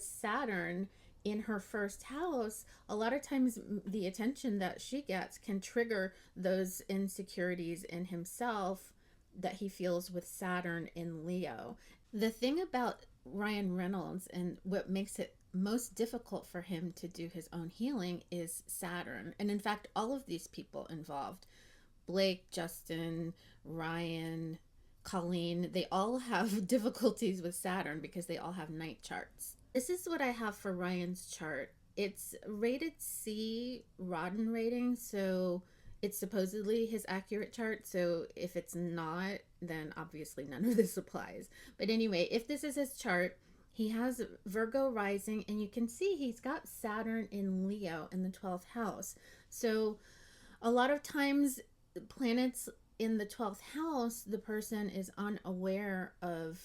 Saturn in her first house, a lot of times the attention that she gets can trigger those insecurities in himself that he feels with Saturn in Leo. The thing about Ryan Reynolds and what makes it most difficult for him to do his own healing is Saturn. And in fact, all of these people involved, Blake, Justin, Ryan, Colleen, they all have difficulties with Saturn because they all have night charts. This is what I have for Ryan's chart. It's rated C Rodden rating, so it's supposedly his accurate chart. So if it's not, then obviously none of this applies. But anyway, if this is his chart, he has Virgo rising, and you can see he's got Saturn in Leo in the 12th house. So a lot of times, planets in the 12th house, the person is unaware of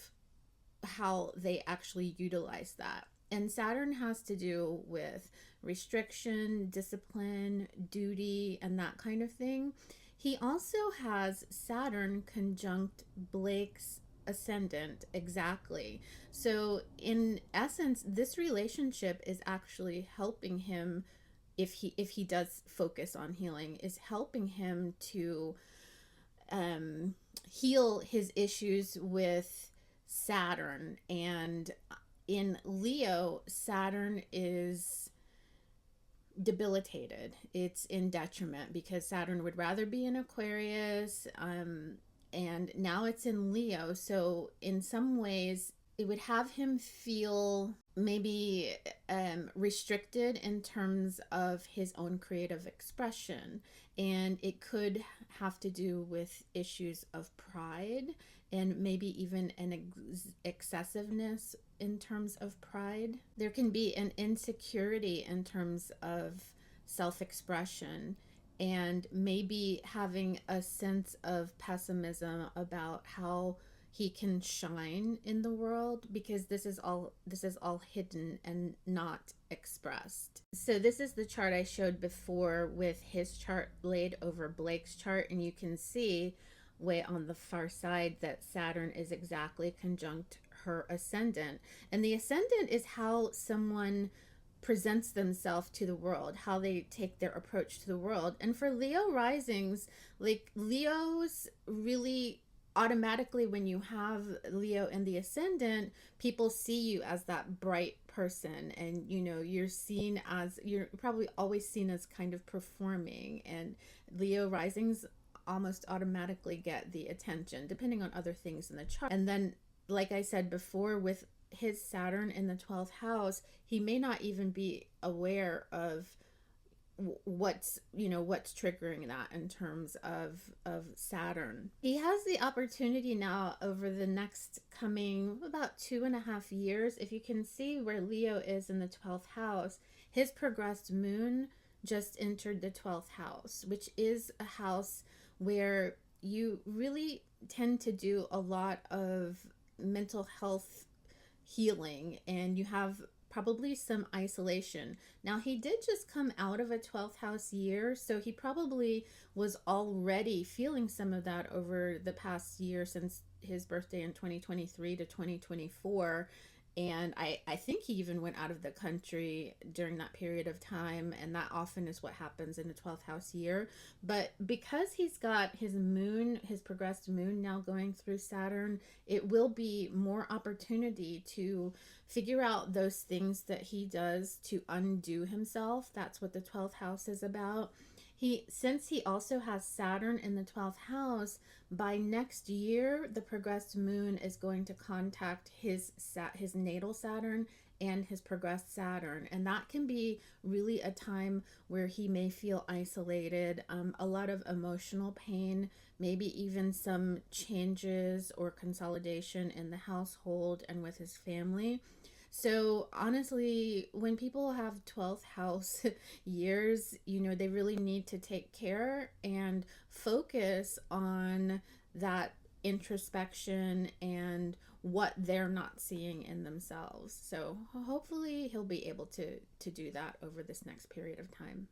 how they actually utilize that. And Saturn has to do with restriction, discipline, duty, and that kind of thing. He also has Saturn conjunct Blake's ascendant exactly. So in essence, this relationship is actually helping him, if he does focus on healing, is helping him to heal his issues with Saturn. And in Leo, Saturn is debilitated. It's in detriment because Saturn would rather be in Aquarius, and now it's in Leo. So in some ways, it would have him feel maybe restricted in terms of his own creative expression. And it could have to do with issues of pride and maybe even an excessiveness in terms of pride. There can be an insecurity in terms of self-expression, and maybe having a sense of pessimism about how he can shine in the world, because this is all hidden and not expressed. So this is the chart I showed before with his chart laid over Blake's chart, and you can see way on the far side that Saturn is exactly conjunct her ascendant. And the ascendant is how someone presents themselves to the world, how they take their approach to the world. And for Leo risings, like Leo's really automatically, when you have Leo in the ascendant, people see you as that bright person, and you're probably always seen as kind of performing, and Leo risings almost automatically get the attention depending on other things in the chart. And then, like I said before, with his Saturn in the 12th house, he may not even be aware of what's triggering that in terms of Saturn. He has the opportunity now over the next coming about 2.5 years. If you can see where Leo is in the 12th house, his progressed moon just entered the 12th house, which is a house where you really tend to do a lot of mental health healing, and you have probably some isolation. Now, he did just come out of a 12th house year, so he probably was already feeling some of that over the past year since his birthday in 2023 to 2024. And I think he even went out of the country during that period of time, and that often is what happens in a 12th house year. But because he's got his moon, his progressed moon now going through Saturn, it will be more opportunity to figure out those things that he does to undo himself. That's what the 12th house is about. Since he also has Saturn in the 12th house, by next year, the progressed moon is going to contact his natal Saturn and his progressed Saturn. And that can be really a time where he may feel isolated, a lot of emotional pain, maybe even some changes or consolidation in the household and with his family. So honestly, when people have 12th house years, they really need to take care and focus on that introspection and what they're not seeing in themselves. So hopefully he'll be able to do that over this next period of time.